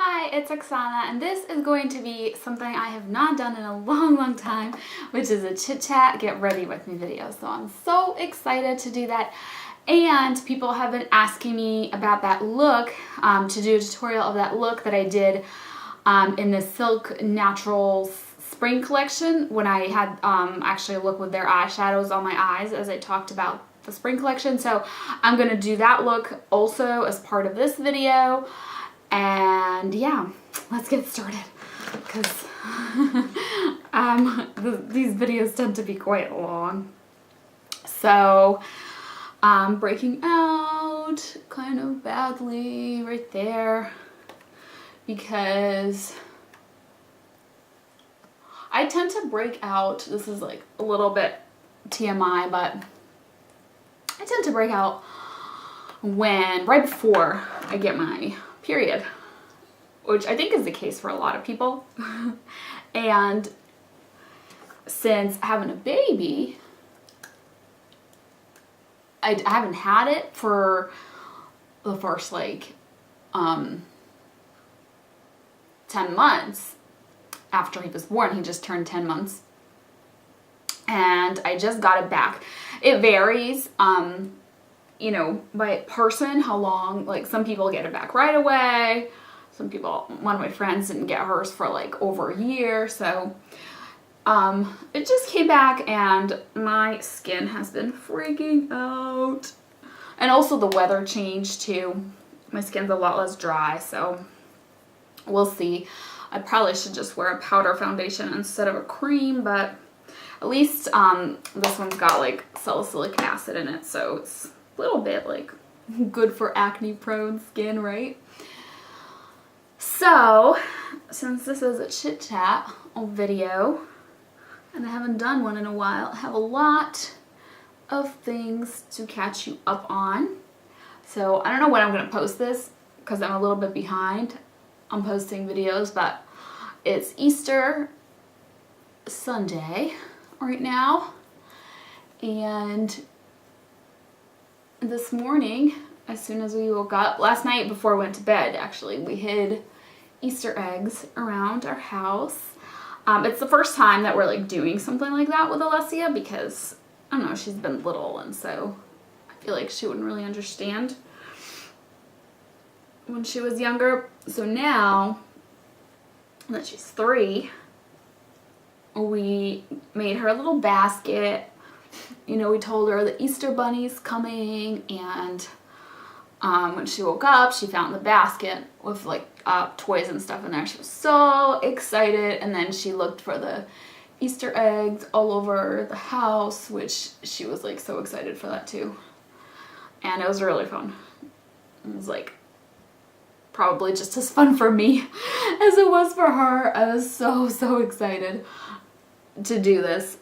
Hi, it's Oksana, and this is going to be something I have not done in a long time, which is a chit chat get ready with me video. So I'm so excited to do that. And people have been asking me about that look, to do a tutorial of that look that I did in the Silk Natural Spring collection when I had actually a look with their eyeshadows on my eyes as I talked about the spring collection. So I'm going to do that look also as part of this video. And yeah, let's get started because these videos tend to be quite long. So I'm breaking out kind of badly right there because I tend to break out. This is like a little bit TMI, but I tend to break out right before I get my period, which I think is the case for a lot of people. And since having a baby, I haven't had it for the first like 10 months after he was born. He just turned 10 months and I just got it back. It varies you know, by person, how long, like some people get it back right away. Some people, one of my friends didn't get hers for like over a year. So it just came back and my skin has been freaking out. And also the weather changed too. My skin's a lot less dry, so we'll see. I probably should just wear a powder foundation instead of a cream, but at least this one's got like salicylic acid in it, so it's little bit like good for acne prone skin, right? So since this is a chit chat video and I haven't done one in a while, I have a lot of things to catch you up on. So I don't know when I'm going to post this because I'm a little bit behind on posting videos, but it's Easter Sunday right now, and this morning, as soon as we woke up, last night before we went to bed, actually, we hid Easter eggs around our house. It's the first time that we're like doing something like that with Alessia because, I don't know, she's been little and so I feel like she wouldn't really understand when she was younger. So now that she's 3, we made her a little basket. You know, we told her the Easter bunny's coming, and when she woke up, she found the basket with like toys and stuff in there. She was so excited, and then she looked for the Easter eggs all over the house, which she was like so excited for that too. And it was really fun. It was like probably just as fun for me as it was for her. I was so excited to do this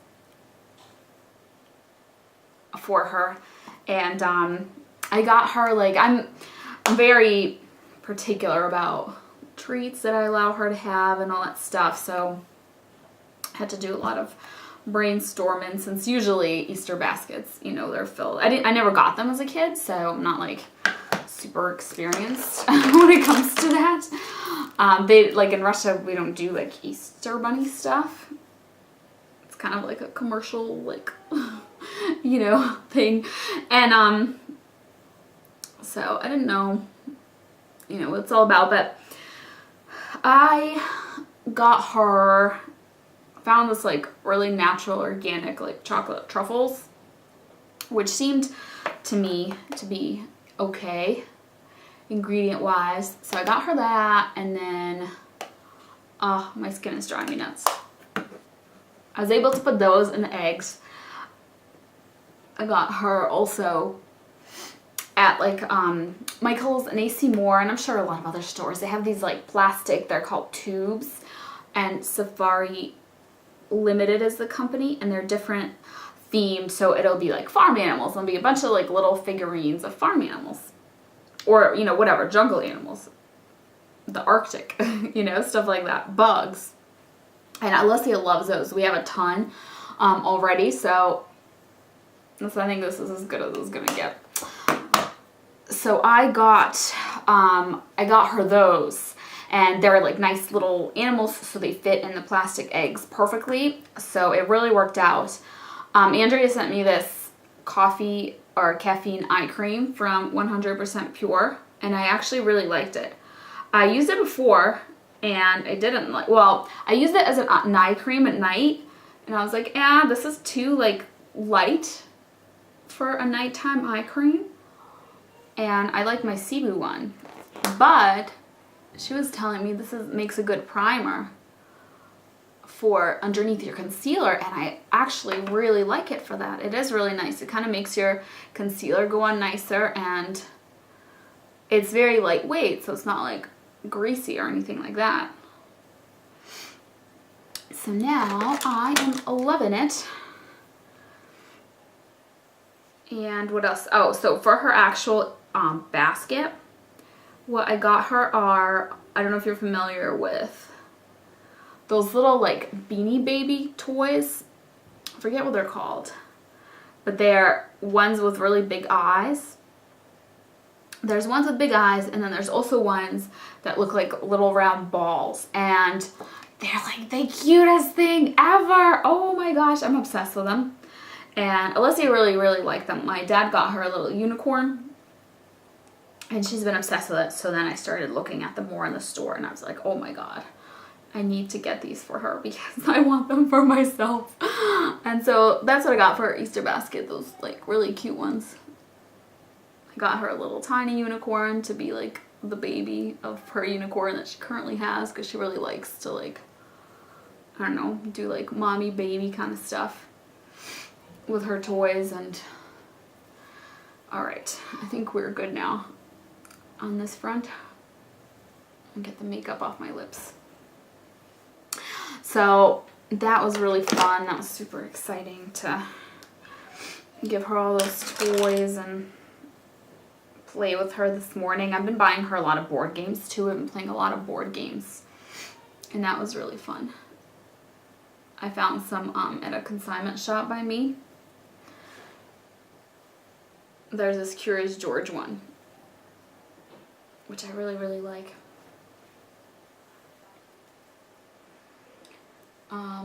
for her. And I got her, like, I'm very particular about treats that I allow her to have and all that stuff, so I had to do a lot of brainstorming since usually Easter baskets, you know, they're filled. I never got them as a kid, so I'm not like super experienced when it comes to that. They, like in Russia, we don't do like Easter bunny stuff. It's kind of like a commercial, like, you know, thing. And so I didn't know, you know, what it's all about, but I got her, found this like really natural organic like chocolate truffles, which seemed to me to be okay ingredient wise. So I got her that, and then my skin is driving me nuts. I was able to put those in the eggs. I got her also at like Michael's and AC Moore, and I'm sure a lot of other stores, they have these like plastic, they're called tubes, and Safari Limited is the company, and they're different themed, so it'll be like farm animals, there'll be a bunch of like little figurines of farm animals, or you know, whatever, jungle animals, the Arctic, you know, stuff like that, bugs. And Alessia loves those. We have a ton already, so I think this is as good as it's gonna get. So I got her those, And they're like nice little animals, so they fit in the plastic eggs perfectly. So it really worked out. Andrea sent me this coffee or caffeine eye cream from 100% Pure, and I actually really liked it. I used it before, and I didn't like, well, I used it as an eye cream at night, and I was like, yeah, this is too like light for a nighttime eye cream. And I like my Cebu one, but she was telling me this makes a good primer for underneath your concealer, and I actually really like it for that. It is really nice. It kind of makes your concealer go on nicer, and it's very lightweight, so it's not like greasy or anything like that. So now I am loving it. And what else? Oh, so for her actual basket, what I got her are, I don't know if you're familiar with those little like Beanie Baby toys. I forget what they're called, but they're ones with really big eyes. There's ones with big eyes, and then there's also ones that look like little round balls, and they're like the cutest thing ever. Oh my gosh, I'm obsessed with them. And Alyssa really liked them. My dad got her a little unicorn, and she's been obsessed with it. So then I started looking at them more in the store, and I was like, oh my god, I need to get these for her because I want them for myself. And so that's what I got for her Easter basket, those like really cute ones. I got her a little tiny unicorn to be like the baby of her unicorn that she currently has, because she really likes to, like, I don't know, do like mommy baby kind of stuff with her toys. And alright, I think we're good now on this front. And get the makeup off my lips. So that was really fun. That was super exciting to give her all those toys and play with her this morning. I've been buying her a lot of board games too. I've been playing a lot of board games, and that was really fun. I found some at a consignment shop by me. There's this Curious George one, which I really like.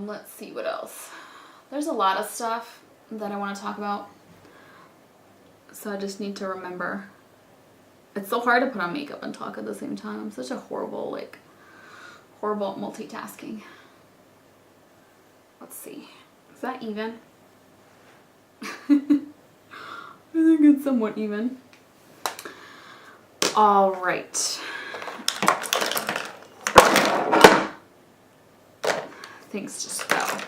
Let's see what else. There's a lot of stuff that I want to talk about, so I just need to remember. It's so hard to put on makeup and talk at the same time. I'm such a horrible at multitasking. Let's see. Is that even? I think it's somewhat even. All right. Things just fell.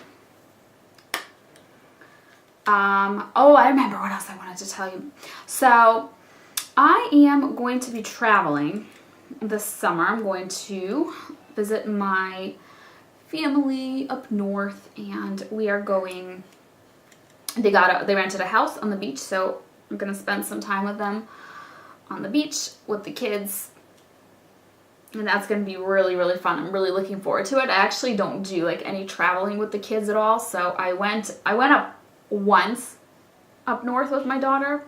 Oh, I remember what else I wanted to tell you. So I am going to be traveling this summer. I'm going to visit my family up north, and we are going, they rented a house on the beach, so I'm going to spend some time with them on the beach with the kids. And that's going to be really fun. I'm really looking forward to it. I actually don't do like any traveling with the kids at all. So I went up once up north with my daughter,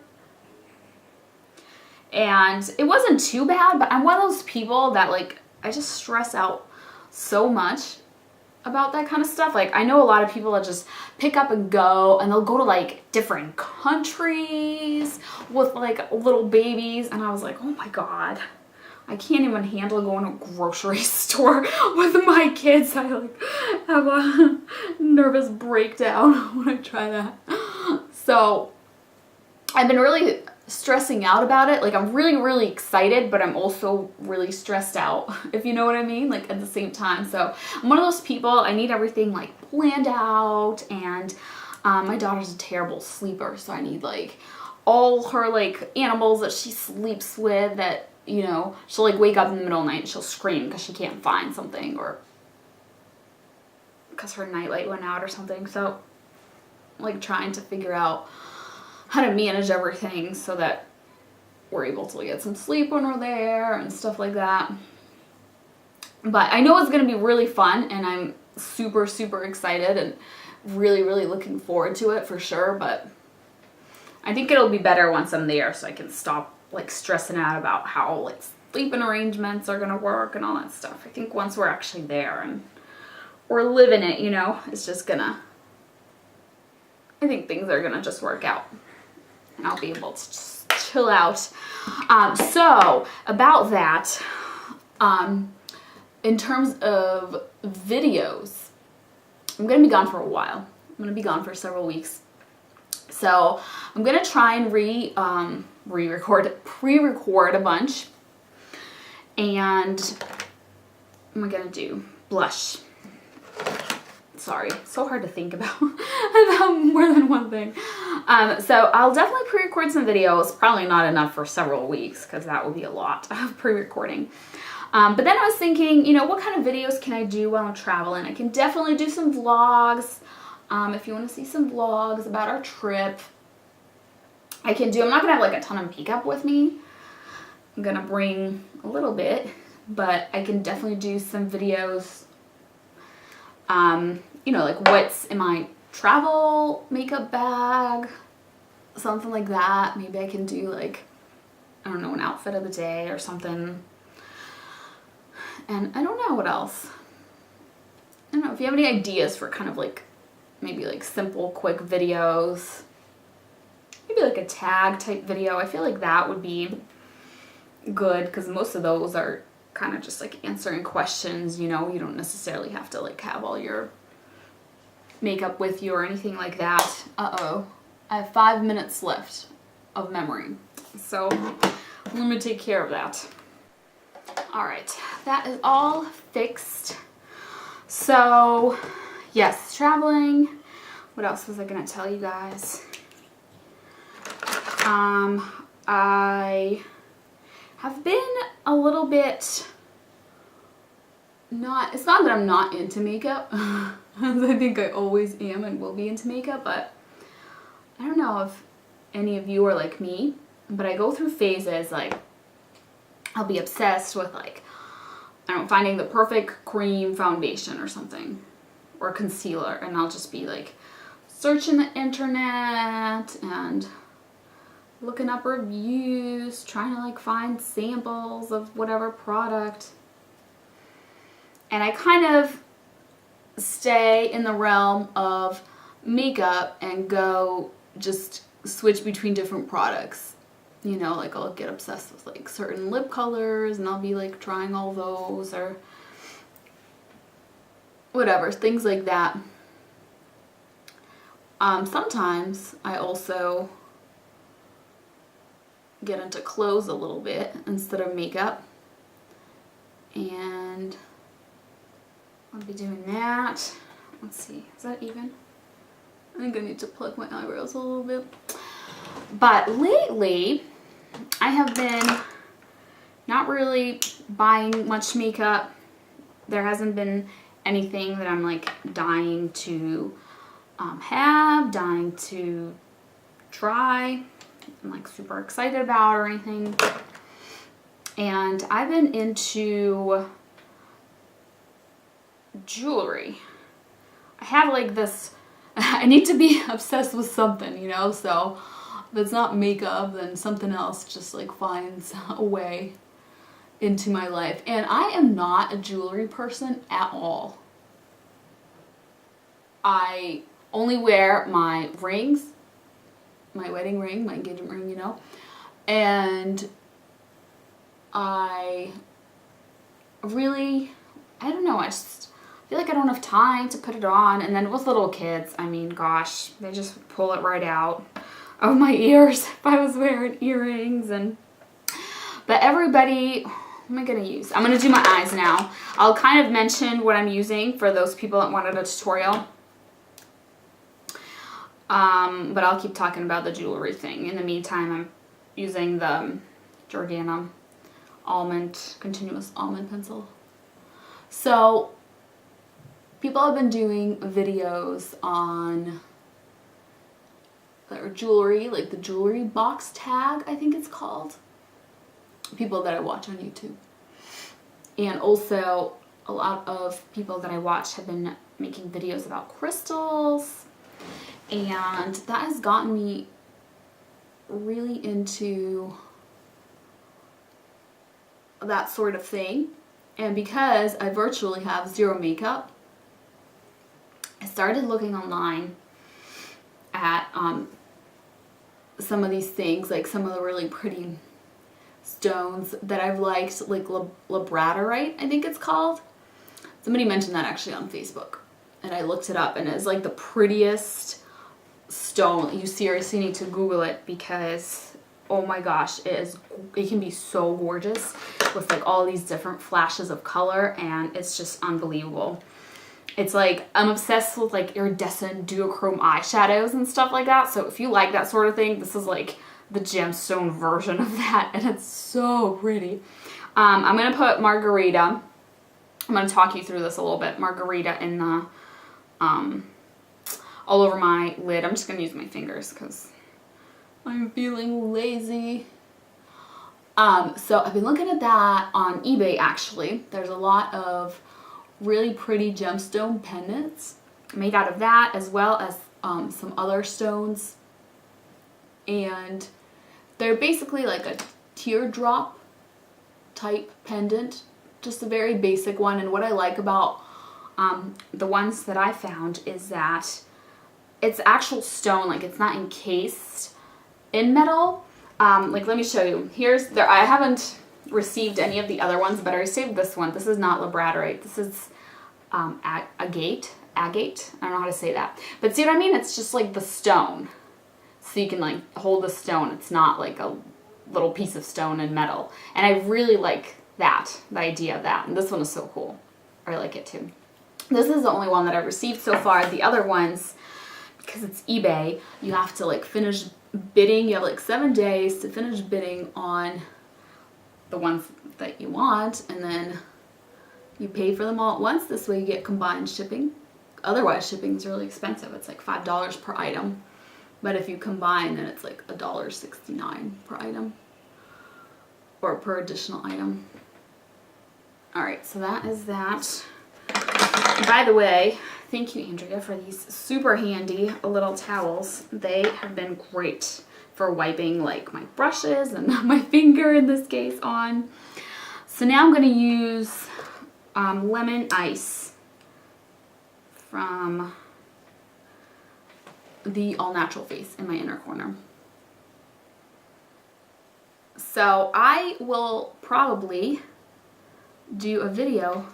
and it wasn't too bad, but I'm one of those people that, like, I just stress out so much about that kind of stuff. Like, I know a lot of people that just pick up and go, and they'll go to like different countries with like little babies, and I was like, oh my god, I can't even handle going to a grocery store with my kids. I like have a nervous breakdown when I try that. So I've been really stressing out about it. Like, I'm really excited, but I'm also really stressed out, if you know what I mean, like at the same time. So I'm one of those people, I need everything like planned out, and my daughter's a terrible sleeper, so I need like all her like animals that she sleeps with, that, you know, she'll like wake up in the middle of the night and she'll scream because she can't find something, or because her nightlight went out or something. So like trying to figure out how to manage everything so that we're able to get some sleep when we're there and stuff like that. But I know it's going to be really fun, and I'm super excited and really looking forward to it for sure. But I think it'll be better once I'm there, so I can stop like stressing out about how like sleeping arrangements are gonna work and all that stuff. I think once we're actually there and we're living it, you know, it's just gonna, I think things are gonna just work out. And I'll be able to just chill out. So about that, in terms of videos, I'm gonna be gone for a while. I'm gonna be gone for several weeks. So I'm gonna try and pre-record a bunch. And what am I gonna do? Blush. Sorry, it's so hard to think about, about more than one thing. So I'll definitely pre-record some videos. Probably not enough for several weeks because that would be a lot of pre-recording. But then I was thinking, you know, what kind of videos can I do while I'm traveling? I can definitely do some vlogs. If you want to see some vlogs about our trip, I can do. I'm not going to have like a ton of makeup with me. I'm going to bring a little bit, but I can definitely do some videos. You know, like what's in my travel makeup bag, something like that. Maybe I can do like, I don't know, an outfit of the day or something. And I don't know what else. I don't know if you have any ideas for kind of like, maybe like simple, quick videos. Maybe like a tag type video. I feel like that would be good because most of those are kind of just like answering questions, you know. You don't necessarily have to like have all your makeup with you or anything like that. Uh-oh. I have 5 minutes left of memory. So let me take care of that. All right, that is all fixed. So yes, traveling. What else was I gonna tell you guys? I have been a little bit it's not that I'm not into makeup. I think I always am and will be into makeup, but I don't know if any of you are like me, but I go through phases. Like I'll be obsessed with like, I don't know, finding the perfect cream foundation or something, or concealer, and I'll just be like searching the internet and looking up reviews, trying to like find samples of whatever product. And I kind of stay in the realm of makeup and go just switch between different products. You know, like I'll get obsessed with like certain lip colors and I'll be like trying all those or whatever, things like that. Sometimes I also get into clothes a little bit instead of makeup, and I'll be doing that. Let's see, is that even? I think I need to pluck my eyebrows a little bit. But lately, I have been not really buying much makeup. There hasn't been anything that I'm like dying to dying to try, I'm like super excited about or anything. And I've been into jewelry. I have like this, I need to be obsessed with something, you know, so if it's not makeup, then something else just like finds a way into my life. And I am not a jewelry person at all. I only wear my rings, my wedding ring, my engagement ring, you know, and I really, I don't know, I just feel like I don't have time to put it on. And then with little kids, I mean, gosh, they just pull it right out of my ears if I was wearing earrings. And but everybody, what am I gonna use? I'm gonna do my eyes now. I'll kind of mention what I'm using for those people that wanted a tutorial. But I'll keep talking about the jewelry thing. In the meantime, I'm using the Jordanna Almond, continuous almond pencil. So people have been doing videos on their jewelry, like the jewelry box tag, I think it's called. People that I watch on YouTube. And also a lot of people that I watch have been making videos about crystals. And that has gotten me really into that sort of thing. And because I virtually have zero makeup, I started looking online at some of these things, like some of the really pretty stones that I've liked, like labradorite, I think it's called. Somebody mentioned that actually on Facebook, and I looked it up, and it's like the prettiest stone. You seriously need to Google it, because oh my gosh, it can be so gorgeous with like all these different flashes of color, and it's just unbelievable. It's like, I'm obsessed with like iridescent duochrome eyeshadows and stuff like that. So if you like that sort of thing, this is like the gemstone version of that, and it's so pretty. I'm going to put Margarita. I'm going to talk you through this a little bit. Margarita in the, all over my lid. I'm just going to use my fingers because I'm feeling lazy. So I've been looking at that on eBay actually. There's a lot of really pretty gemstone pendants made out of that, as well as some other stones, and they're basically like a teardrop type pendant, just a very basic one. And what I like about the ones that I found is that it's actual stone, like it's not encased in metal. Like, let me show you. I haven't received any of the other ones, but I received this one. This is not labradorite. This is agate. I don't know how to say that. But see what I mean? It's just like the stone. So you can like hold the stone. It's not like a little piece of stone and metal. And I really like that, the idea of that. And this one is so cool. I like it too. This is the only one that I've received so far. The other ones, because it's eBay, you have to like finish bidding. You have like 7 days to finish bidding on the ones that you want, and then you pay for them all at once. This way you get combined shipping. Otherwise shipping is really expensive. It's like $5 per item. But if you combine, then it's like $1.69 per item, or per additional item. Alright, so that is that. By the way, thank you, Andrea, for these super handy little towels. They have been great for wiping like my brushes and my finger in this case on. So now I'm going to use lemon ice from the All Natural face in my inner corner. So I will probably do a video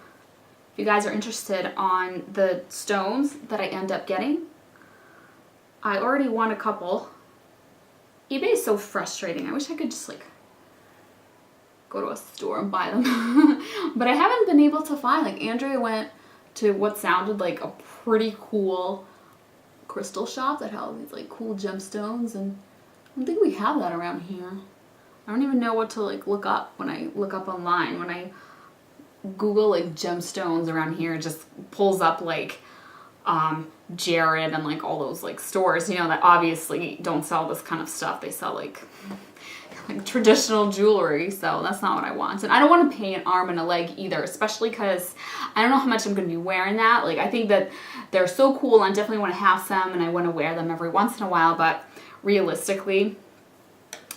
if you guys are interested on the stones that I end up getting. I already won a couple. eBay is so frustrating. I wish I could just like go to a store and buy them. But I haven't been able to find, like, Andrea went to what sounded like a pretty cool crystal shop that had all these like cool gemstones, and I don't think we have that around here. I don't even know what to like look up when I look up online. When I Google like gemstones around here, it just pulls up like Jared and like all those like stores, you know, that obviously don't sell this kind of stuff. They sell like traditional jewelry, so that's not what I want. And I don't want to pay an arm and a leg either, especially because I don't know how much I'm going to be wearing that. Like, I think that they're so cool, and I definitely want to have some, and I want to wear them every once in a while, but realistically,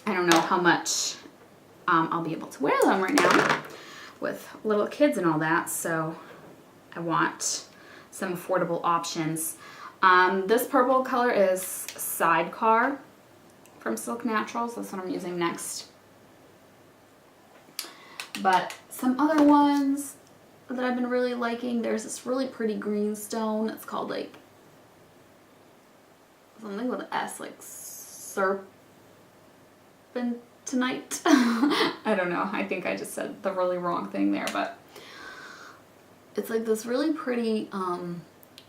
I don't know how much I'll be able to wear them right now with little kids and all that, so I want some affordable options. This purple color is Sidecar from Silk Naturals. That's what I'm using next. But some other ones that I've been really liking, there's this really pretty green stone. It's called like something with an S, like serpentinite. I don't know. I think I just said the really wrong thing there, but it's like this really pretty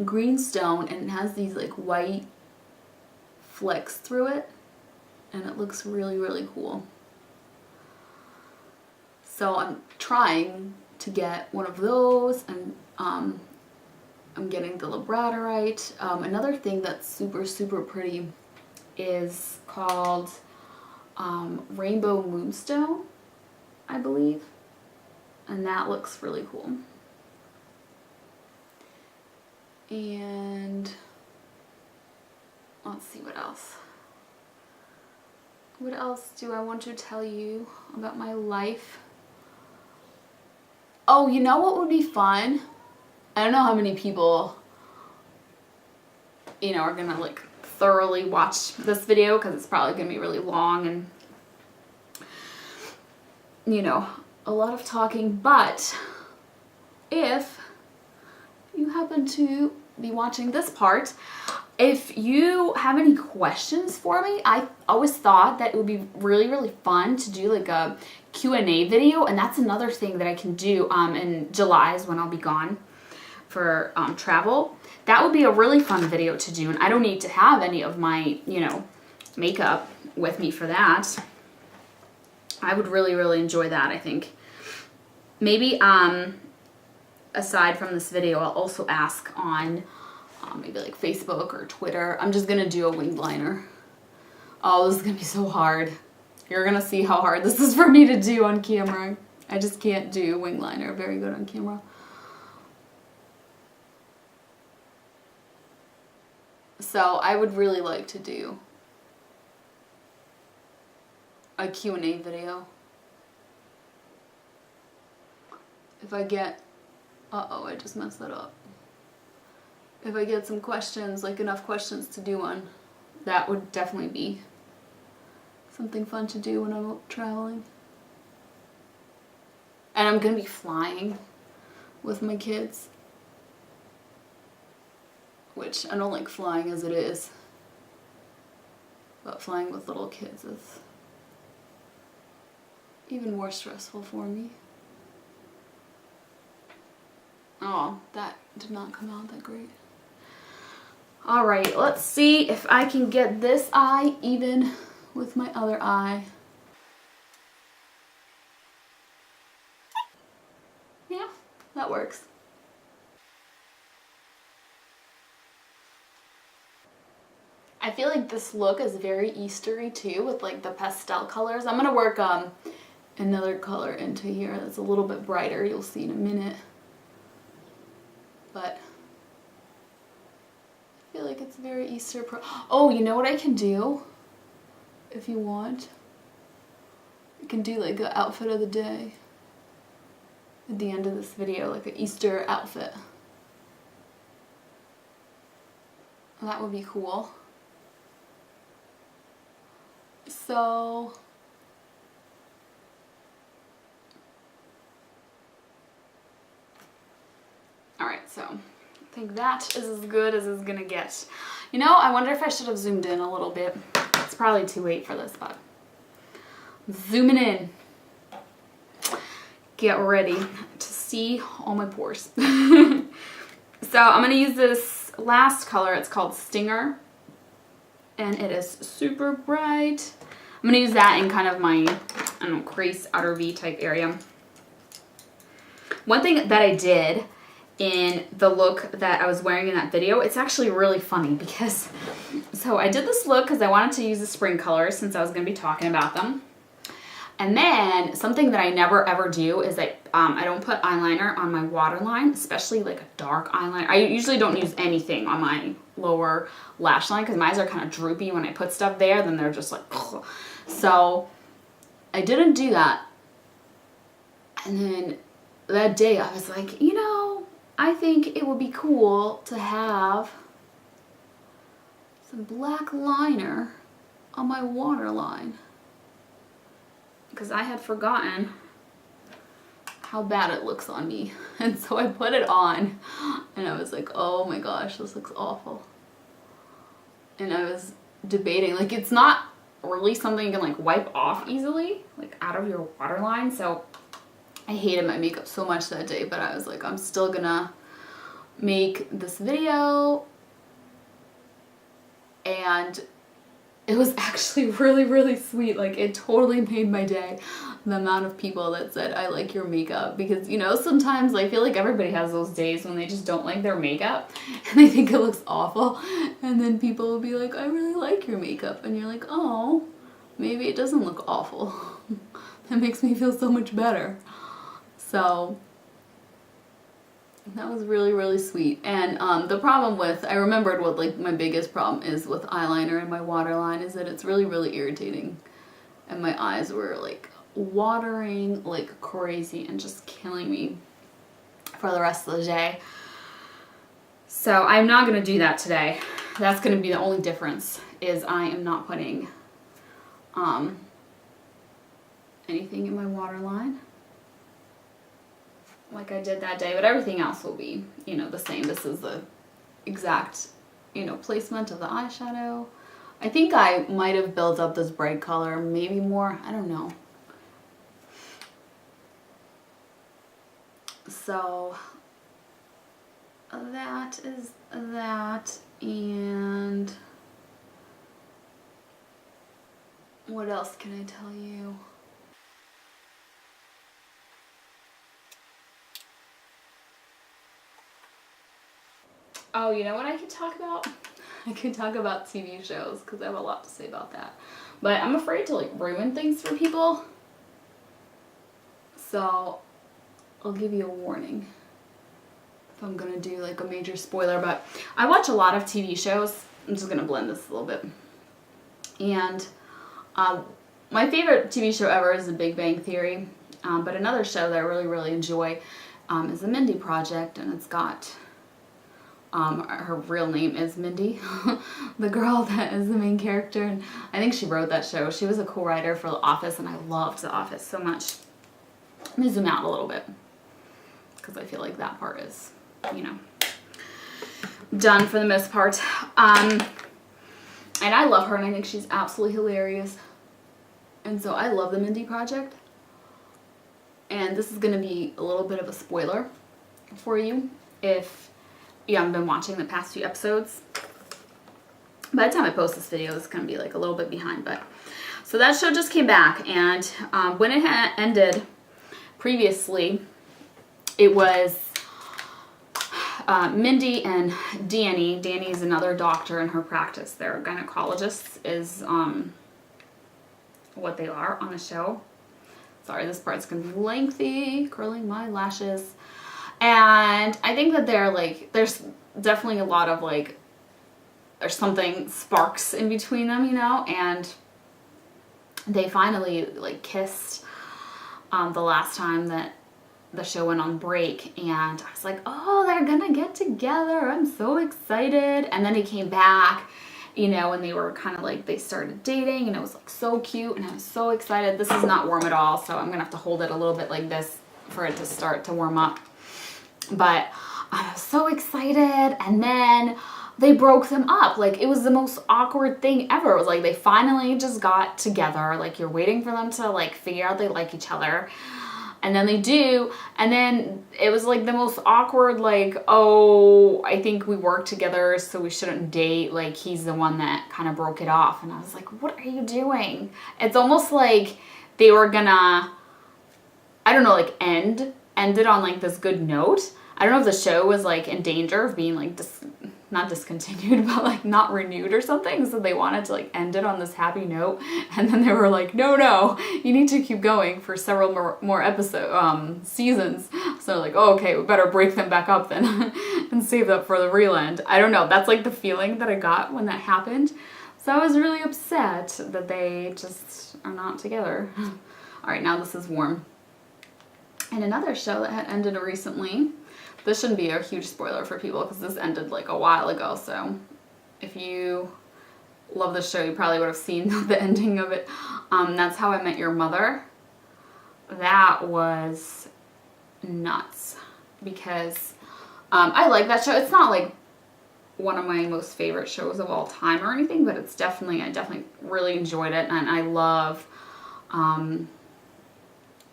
green stone, and it has these like white flecks through it, and it looks really, really cool. So I'm trying to get one of those, and I'm getting the labradorite. Another thing that's super, super pretty is called Rainbow Moonstone, I believe, and that looks really cool. And let's see what else. What else do I want to tell you about my life? Oh, you know what would be fun? I don't know how many people, you know, are gonna like thoroughly watch this video because it's probably gonna be really long and, you know, a lot of talking. But if you happen to be watching this part, if you have any questions for me, I always thought that it would be really, really fun to do like a Q&A video, and that's another thing that I can do in July is when I'll be gone for travel. That would be a really fun video to do, and I don't need to have any of my, you know, makeup with me for that. I would really, really enjoy that, I think. Maybe aside from this video, I'll also ask on maybe like Facebook or Twitter. I'm just gonna do a winged liner. Oh, this is gonna be so hard. You're gonna see how hard this is for me to do on camera. I just can't do winged liner very good on camera. So I would really like to do a Q&A video. If I get, uh-oh, I just messed that up. If I get some questions, like enough questions to do one, that would definitely be something fun to do when I'm out traveling. And I'm gonna be flying with my kids, which I don't like flying as it is, but flying with little kids is even more stressful for me. Oh, that did not come out that great. Alright, let's see if I can get this eye even with my other eye. Yeah, that works. I feel like this look is very Eastery too, with like the pastel colors. I'm gonna work another color into here that's a little bit brighter. You'll see in a minute. But I feel like it's very Easter oh, you know what I can do? If you want, you can do like an outfit of the day at the end of this video, like an Easter outfit. That would be cool. So alright, so I think that is as good as it's gonna get. You know, I wonder if I should have zoomed in a little bit. It's probably too late for this, but I'm zooming in. Get ready to see all my pores. So I'm gonna use this last color. It's called Stinger, and it is super bright. I'm gonna use that in kind of my, I don't know, crease, outer V type area. One thing that I did in the look that I was wearing in that video, it's actually really funny because, so I did this look because I wanted to use the spring colors since I was going to be talking about them. And then something that I never ever do is I don't put eyeliner on my waterline, especially like a dark eyeliner. I usually don't use anything on my lower lash line because my eyes are kind of droopy when I put stuff there, then they're just like, ugh. So I didn't do that. And then that day I was like, you know, I think it would be cool to have some black liner on my waterline, because I had forgotten how bad it looks on me. And so I put it on and I was like, oh my gosh, this looks awful. And I was debating, like, it's not really something you can like wipe off easily, like out of your waterline. So I hated my makeup so much that day, but I was like, I'm still gonna make this video. And it was actually really, really sweet. Like, it totally made my day, the amount of people that said, I like your makeup. Because, you know, sometimes I feel like everybody has those days when they just don't like their makeup and they think it looks awful. And then people will be like, I really like your makeup. And you're like, oh, maybe it doesn't look awful. That makes me feel so much better. So that was really, really sweet. And the problem with, I remembered what like my biggest problem is with eyeliner in my waterline is that it's really, really irritating. And my eyes were like watering like crazy and just killing me. for the rest of the day. So I'm not going to do that today. That's going to be the only difference, is I am not putting anything in my waterline like I did that day, but everything else will be, you know, the same. This is the exact, you know, placement of the eyeshadow. I think I might have built up this bright color, maybe more, I don't know. So that is that, and what else can I tell you? Oh, you know what I could talk about? I could talk about TV shows because I have a lot to say about that. But I'm afraid to like ruin things for people. So I'll give you a warning if I'm gonna do like a major spoiler. But I watch a lot of TV shows. I'm just gonna blend this a little bit. And my favorite TV show ever is The Big Bang Theory. But another show that I really enjoy is The Mindy Project, and it's got her real name is Mindy, the girl that is the main character, and I think she wrote that show. She was a co-writer for The Office, and I loved The Office so much. Let me zoom out a little bit, because I feel like that part is, you know, done for the most part. And I love her, and I think she's absolutely hilarious. And so I love The Mindy Project. And this is going to be a little bit of a spoiler for you if you haven't been watching the past few episodes. By the time I post this video, it's going to be like a little bit behind. But so that show just came back, and when it had ended previously, it was Mindy and Danny. Danny is another doctor in her practice. They're gynecologists is what they are on the show. Sorry, this part's going to be lengthy, curling my lashes. And I think that they're like, there's definitely a lot of like, there's something sparks in between them, you know, and they finally like kissed the last time that the show went on break, and I was like, oh, they're gonna get together, I'm so excited. And then he came back, you know, and they were kind of like, they started dating, and it was like so cute, and I was so excited. This is not warm at all, so I'm gonna have to hold it a little bit like this for it to start to warm up. But I was so excited, and then they broke them up. Like, it was the most awkward thing ever. It was like they finally just got together. Like, you're waiting for them to like figure out they like each other, and then they do, and then it was like the most awkward, like, oh, I think we work together so we shouldn't date. Like, he's the one that kind of broke it off, and I was like, what are you doing? It's almost like they were gonna, I don't know, like ended on like this good note. I don't know if the show was like in danger of being like not discontinued, but like not renewed or something, so they wanted to like end it on this happy note, and then they were like, no, you need to keep going for several more seasons. So like, oh, okay, we better break them back up then and save that for the real end. I don't know, that's like the feeling that I got when that happened. So I was really upset that they just are not together. All right, now this is warm. And another show that had ended recently, this shouldn't be a huge spoiler for people because this ended like a while ago, so if you love this show, you probably would have seen the ending of it. That's How I Met Your Mother. That was nuts because I like that show. It's not like one of my most favorite shows of all time or anything, but it's definitely, I definitely really enjoyed it, and I love,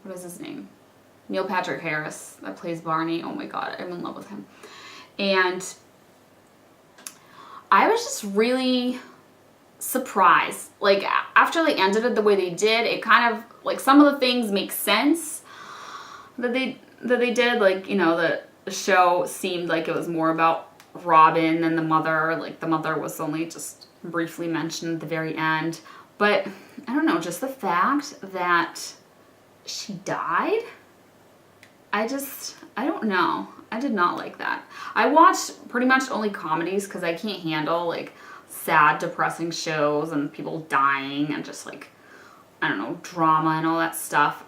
what is his name? Neil Patrick Harris that plays Barney. Oh my god, I'm in love with him. And I was just really surprised. Like, after they ended it the way they did, it kind of, like, some of the things make sense that they did. Like, you know, the show seemed like it was more about Robin than the mother. Like, the mother was only just briefly mentioned at the very end. But, I don't know, just the fact that she died, I don't know. I did not like that. I watch pretty much only comedies because I can't handle like sad, depressing shows and people dying and just like, I don't know, drama and all that stuff.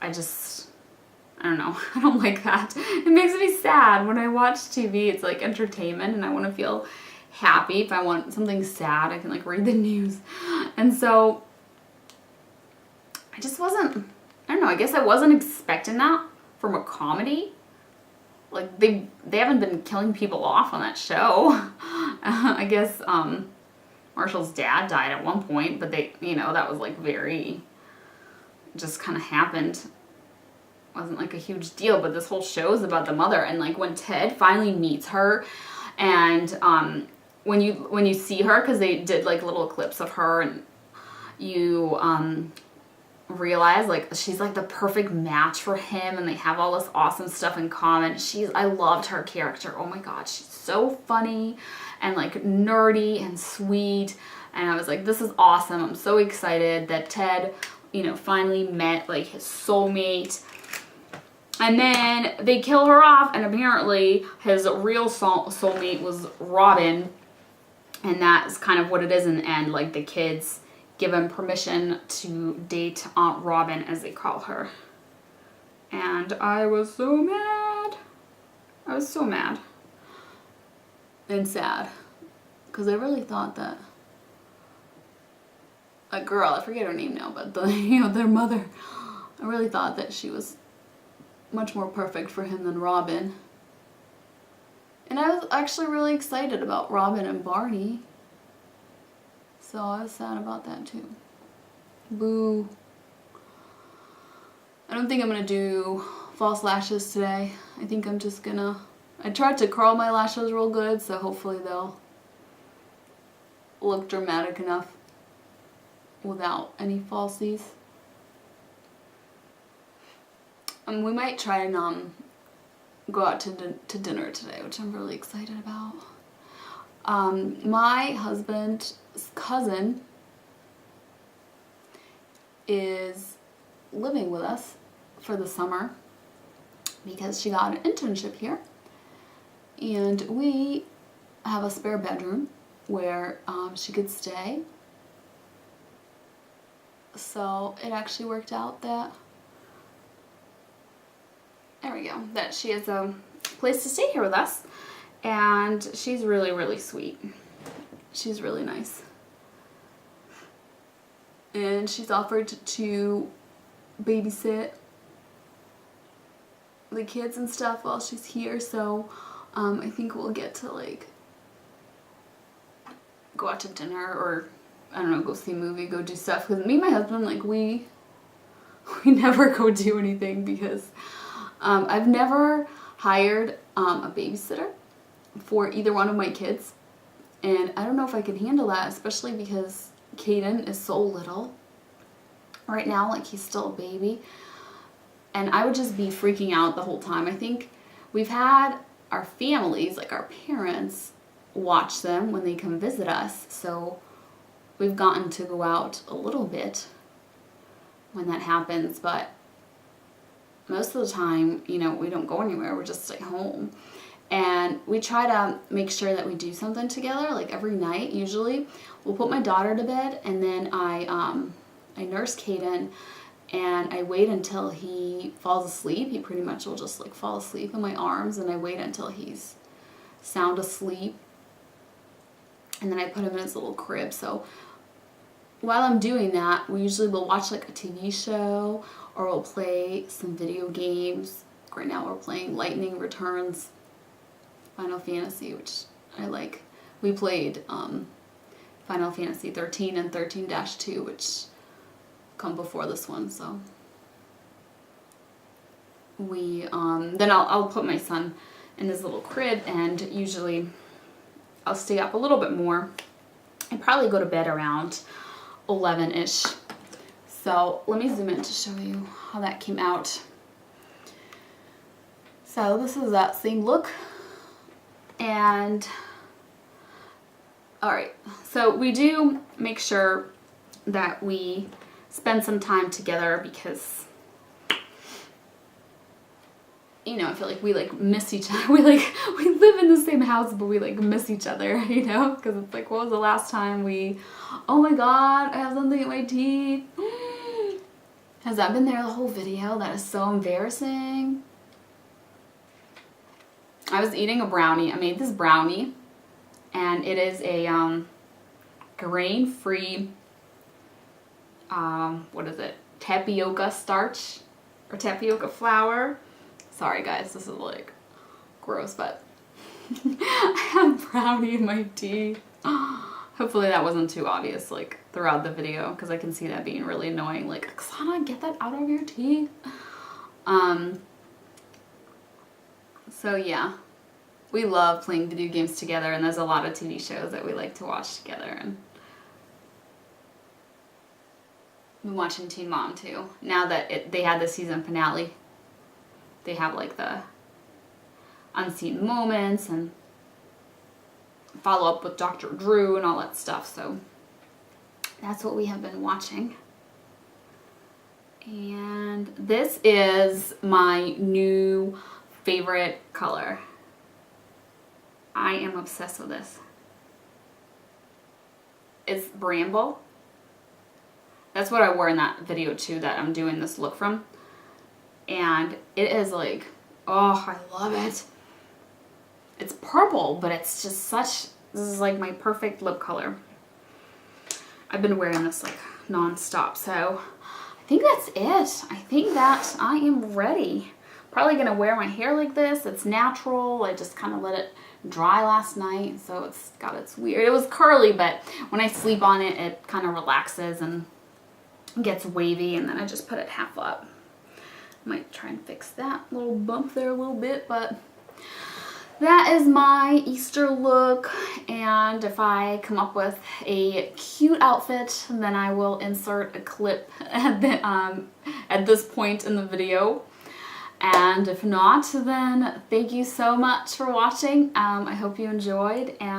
I don't know. I don't like that. It makes me sad. When I watch TV, it's like entertainment and I want to feel happy. If I want something sad, I can like read the news. And so I just wasn't, I don't know, I guess I wasn't expecting that from a comedy. Like they haven't been killing people off on that show. I guess Marshall's dad died at one point, but they, you know, that was like very, just kind of happened. Wasn't like a huge deal, but this whole show is about the mother. And like when Ted finally meets her, and when you see her, because they did like little clips of her, and you realize like she's like the perfect match for him, and they have all this awesome stuff in common. I loved her character. Oh my god, she's so funny and like nerdy and sweet, and I was like, this is awesome. I'm so excited that Ted, you know, finally met like his soulmate. And then they kill her off, and apparently his real soulmate was Robin, and that's kind of what it is in the end. Like the kids give him permission to date Aunt Robin, as they call her. And I was so mad. I was so mad. And sad. Because I really thought that a girl, I forget her name now, but their mother, I really thought that she was much more perfect for him than Robin. And I was actually really excited about Robin and Barney. So I was sad about that too. Boo. I don't think I'm gonna do false lashes today. I think I'm just gonna, I tried to curl my lashes real good, so hopefully they'll look dramatic enough without any falsies. We might try and go out to dinner today, which I'm really excited about. My husband's cousin is living with us for the summer because she got an internship here, and we have a spare bedroom where she could stay. So it actually worked out that, there we go, that she has a place to stay here with us, and she's really, really sweet. She's really nice. And she's offered to babysit the kids and stuff while she's here, so I think we'll get to like go out to dinner, or I don't know, go see a movie, go do stuff. Because me and my husband, like we never go do anything because I've never hired a babysitter for either one of my kids, and I don't know if I can handle that, especially because Caden is so little right now. Like he's still a baby, and I would just be freaking out the whole time. I think we've had our families, like our parents, watch them when they come visit us, so we've gotten to go out a little bit when that happens, but most of the time, you know, we don't go anywhere. We're just at home. And we try to make sure that we do something together, like every night. Usually we'll put my daughter to bed, and then I nurse Caden, and I wait until he falls asleep. He pretty much will just like fall asleep in my arms, and I wait until he's sound asleep, and then I put him in his little crib. So while I'm doing that, we usually will watch like a TV show, or we'll play some video games. Right now we're playing Lightning Returns Final Fantasy, which I like. We played Final Fantasy 13 and 13-2, which come before this one, so we then I'll put my son in his little crib, and usually I'll stay up a little bit more. I probably go to bed around 11-ish. So let me zoom in to show you how that came out. So this is that same look. And alright, so we do make sure that we spend some time together because, you know, I feel like we like miss each other. We live in the same house, but we like miss each other, you know, because it's like, what was the last time we, oh my god, I have something in my teeth. Has that been there the whole video? That is so embarrassing. I was eating a brownie. I made this brownie, and it is a grain-free, what is it? Tapioca starch or tapioca flour. Sorry guys, this is like gross, but I have brownie in my tea. Hopefully that wasn't too obvious like throughout the video, because I can see that being really annoying. Like, Oksana, get that out of your tea. So yeah, we love playing video games together, and there's a lot of TV shows that we like to watch together. And I've been watching Teen Mom too. Now that they had the season finale, they have like the unseen moments and follow up with Dr. Drew and all that stuff. So that's what we have been watching. And this is my new favorite color. I am obsessed with this. It's Bramble. That's what I wore in that video too, that I'm doing this look from. And it is like, oh, I love it. It's purple, but it's just such, this is like my perfect lip color. I've been wearing this like non-stop, so I think that's it. I think that I am ready. Probably gonna wear my hair like this. It's natural. I just kind of let it dry last night, so it's got its weird, it was curly, but when I sleep on it, it kind of relaxes and gets wavy, and then I just put it half up. Might try and fix that little bump there a little bit, but that is my Easter look. And if I come up with a cute outfit, then I will insert a clip at this point in the video. And if not, then thank you so much for watching. I hope you enjoyed. And